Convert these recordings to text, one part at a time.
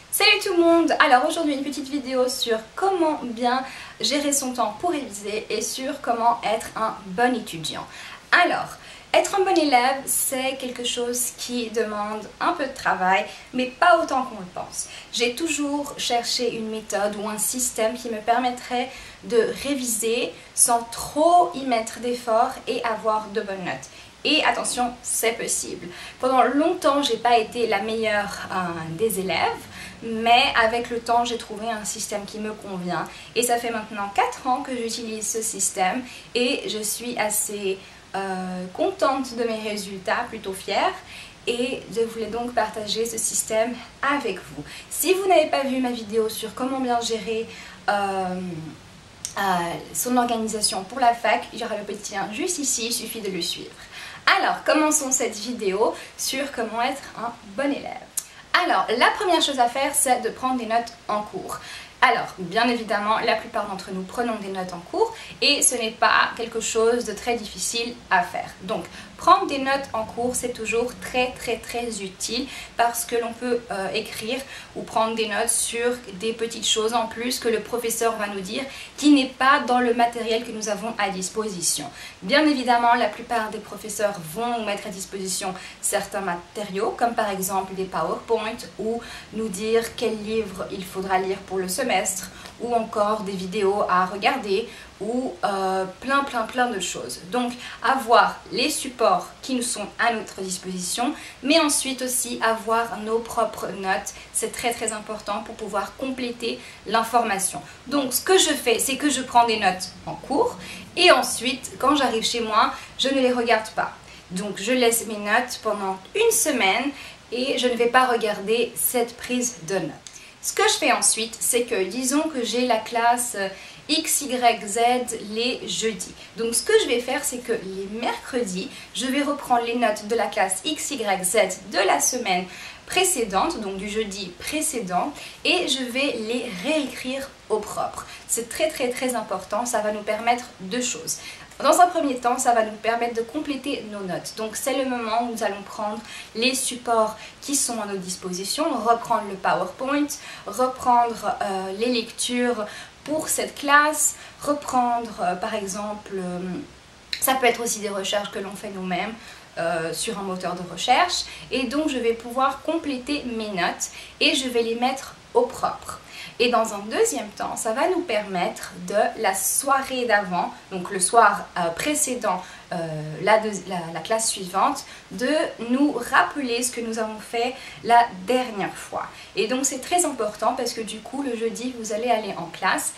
Salut tout le monde! Alors aujourd'hui une petite vidéo sur comment bien gérer son temps pour réviser et sur comment être un bon étudiant. Alors, être un bon élève, c'est quelque chose qui demande un peu de travail, mais pas autant qu'on le pense. J'ai toujours cherché une méthode ou un système qui me permettrait de réviser sans trop y mettre d'efforts et avoir de bonnes notes. Et attention, c'est possible. Pendant longtemps, j'ai pas été la meilleure des élèves, mais avec le temps, j'ai trouvé un système qui me convient. Et ça fait maintenant 4 ans que j'utilise ce système et je suis assez contente de mes résultats, plutôt fière. Et je voulais donc partager ce système avec vous. Si vous n'avez pas vu ma vidéo sur comment bien gérer son organisation pour la fac, il y aura le petit lien juste ici, il suffit de le suivre. Alors, commençons cette vidéo sur comment être un bon élève. Alors, la première chose à faire, c'est de prendre des notes en cours. Alors, bien évidemment, la plupart d'entre nous prenons des notes en cours et ce n'est pas quelque chose de très difficile à faire. Donc, prendre des notes en cours, c'est toujours très utile parce que l'on peut écrire ou prendre des notes sur des petites choses en plus que le professeur va nous dire qui n'est pas dans le matériel que nous avons à disposition. Bien évidemment, la plupart des professeurs vont nous mettre à disposition certains matériaux comme par exemple des PowerPoint ou nous dire quel livre il faudra lire pour le semestre ou encore des vidéos à regarder ou plein de choses. Donc avoir les supports qui nous sont à notre disposition, mais ensuite aussi avoir nos propres notes, c'est très important pour pouvoir compléter l'information. Donc ce que je fais, c'est que je prends des notes en cours et ensuite quand j'arrive chez moi, je ne les regarde pas. Donc je laisse mes notes pendant une semaine et je ne vais pas regarder cette prise de notes. Ce que je fais ensuite, c'est que disons que j'ai la classe X, Y, Z les jeudis. Donc ce que je vais faire, c'est que les mercredis, je vais reprendre les notes de la classe X, Y, Z de la semaine précédente, donc du jeudi précédent, et je vais les réécrire au propre. C'est très important, ça va nous permettre deux choses. Dans un premier temps, ça va nous permettre de compléter nos notes. Donc c'est le moment où nous allons prendre les supports qui sont à notre disposition, reprendre le PowerPoint, reprendre les lectures pour cette classe, reprendre par exemple, ça peut être aussi des recherches que l'on fait nous-mêmes, sur un moteur de recherche, et donc je vais pouvoir compléter mes notes et je vais les mettre au propre. Et dans un deuxième temps, ça va nous permettre de la soirée d'avant, donc le soir précédent la classe suivante, de nous rappeler ce que nous avons fait la dernière fois. Et donc c'est très important parce que du coup le jeudi vous allez aller en classe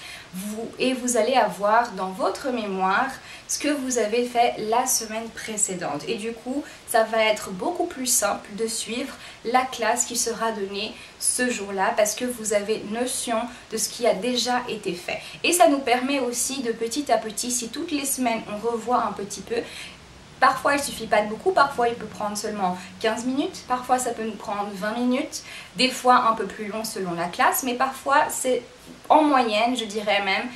et vous allez avoir dans votre mémoire ce que vous avez fait la semaine précédente. Et du coup ça va être beaucoup plus simple de suivre la classe qui sera donnée ce jour-là parce que vous avez notion de ce qui a déjà été fait. Et ça nous permet aussi de petit à petit, si toutes les semaines on revoit un petit peu, parfois il suffit pas de beaucoup, parfois il peut prendre seulement 15 minutes, parfois ça peut nous prendre 20 minutes, des fois un peu plus long selon la classe, mais parfois c'est en moyenne, je dirais même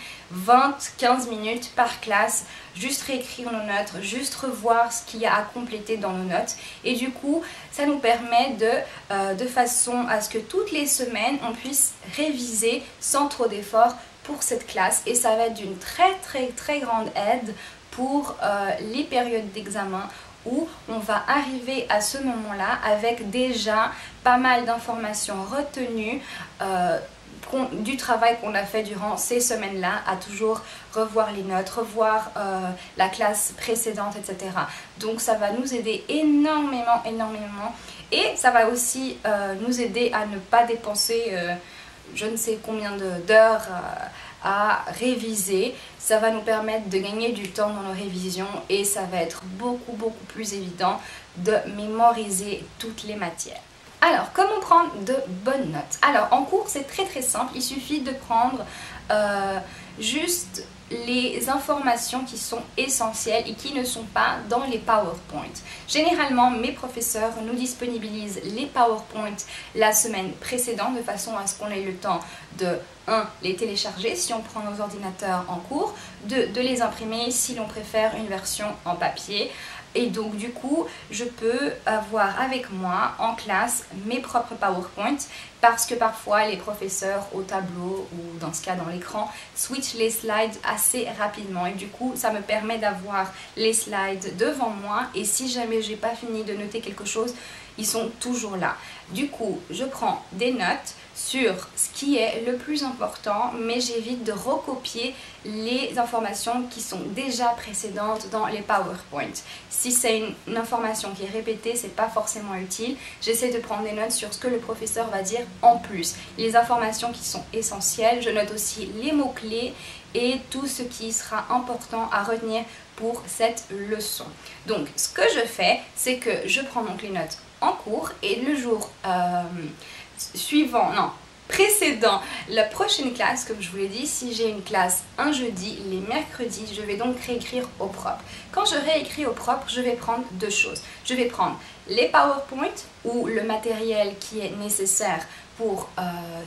20-15 minutes par classe, juste réécrire nos notes, juste revoir ce qu'il y a à compléter dans nos notes. Et du coup, ça nous permet de façon à ce que toutes les semaines, on puisse réviser sans trop d'efforts pour cette classe. Et ça va être d'une très grande aide pour les périodes d'examen où on va arriver à ce moment-là avec déjà pas mal d'informations retenues du travail qu'on a fait durant ces semaines-là, à toujours revoir les notes, revoir la classe précédente, etc. Donc ça va nous aider énormément et ça va aussi nous aider à ne pas dépenser je ne sais combien d'heures à réviser. Ça va nous permettre de gagner du temps dans nos révisions et ça va être beaucoup plus évident de mémoriser toutes les matières. Alors, comment prendre de bonnes notes? Alors, en cours, c'est très simple. Il suffit de prendre juste les informations qui sont essentielles et qui ne sont pas dans les PowerPoint. Généralement, mes professeurs nous disponibilisent les PowerPoint la semaine précédente de façon à ce qu'on ait le temps de 1. Les télécharger si on prend nos ordinateurs en cours, 2. De les imprimer si l'on préfère une version en papier. Et donc du coup, je peux avoir avec moi en classe mes propres PowerPoint parce que parfois les professeurs au tableau ou dans ce cas dans l'écran switchent les slides assez rapidement et du coup ça me permet d'avoir les slides devant moi et si jamais j'ai pas fini de noter quelque chose, ils sont toujours là. Du coup, je prends des notes sur ce qui est le plus important, mais j'évite de recopier les informations qui sont déjà précédentes dans les PowerPoint. Si c'est une information qui est répétée, c'est pas forcément utile. J'essaie de prendre des notes sur ce que le professeur va dire en plus. Les informations qui sont essentielles, je note aussi les mots-clés et tout ce qui sera important à retenir pour cette leçon. Donc, ce que je fais, c'est que je prends donc les notes en cours et le jour précédent la prochaine classe, comme je vous l'ai dit, si j'ai une classe un jeudi, les mercredis, je vais donc réécrire au propre. Quand je réécris au propre, je vais prendre deux choses. Je vais prendre les PowerPoint ou le matériel qui est nécessaire pour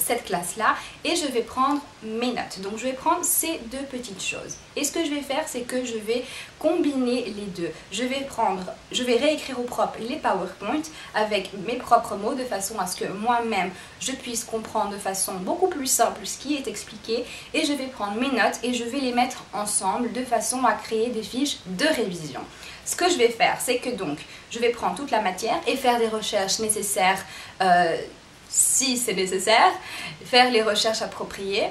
cette classe-là et je vais prendre mes notes. Donc je vais prendre ces deux petites choses. Et ce que je vais faire, c'est que je vais combiner les deux. Je vais réécrire au propre les PowerPoint avec mes propres mots de façon à ce que moi-même je puisse comprendre de façon beaucoup plus simple ce qui est expliqué et je vais prendre mes notes et je vais les mettre ensemble de façon à créer des fiches de révision. Ce que je vais faire, c'est que donc je vais prendre toute la matière et faire des recherches nécessaires si c'est nécessaire, faire les recherches appropriées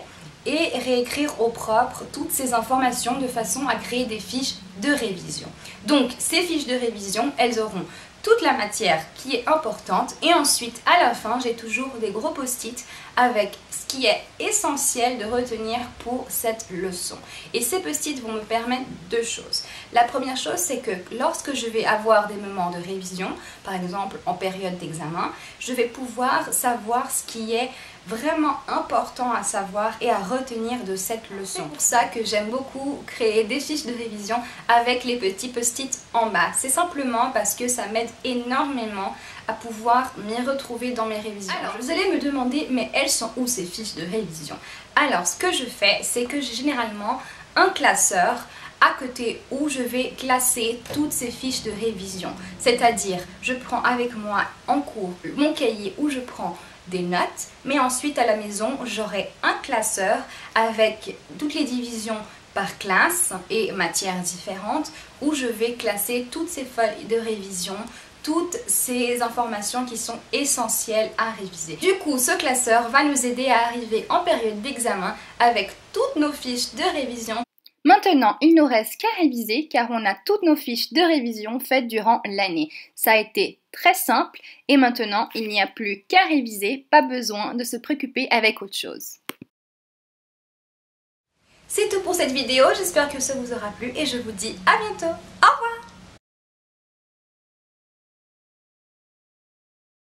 et réécrire au propre toutes ces informations de façon à créer des fiches de révision. Donc ces fiches de révision, elles auront toute la matière qui est importante et ensuite à la fin j'ai toujours des gros post-it avec ce qui est essentiel de retenir pour cette leçon. Et ces post-it vont me permettre deux choses. La première chose, c'est que lorsque je vais avoir des moments de révision, par exemple en période d'examen, je vais pouvoir savoir ce qui est vraiment important à savoir et à retenir de cette leçon. C'est pour ça que j'aime beaucoup créer des fiches de révision avec les petits post-it en bas. C'est simplement parce que ça m'aide énormément à pouvoir m'y retrouver dans mes révisions. Alors, vous allez me demander, mais elles sont où ces fiches de révision? Alors, ce que je fais, c'est que j'ai généralement un classeur à côté où je vais classer toutes ces fiches de révision. C'est-à-dire, je prends avec moi en cours mon cahier où je prends des notes, mais ensuite à la maison, j'aurai un classeur avec toutes les divisions par classe et matières différentes où je vais classer toutes ces feuilles de révision, toutes ces informations qui sont essentielles à réviser. Du coup, ce classeur va nous aider à arriver en période d'examen avec toutes nos fiches de révision. Maintenant, il ne nous reste qu'à réviser car on a toutes nos fiches de révision faites durant l'année. Ça a été très simple et maintenant, il n'y a plus qu'à réviser, pas besoin de se préoccuper avec autre chose. C'est tout pour cette vidéo, j'espère que ça vous aura plu et je vous dis à bientôt. Au revoir!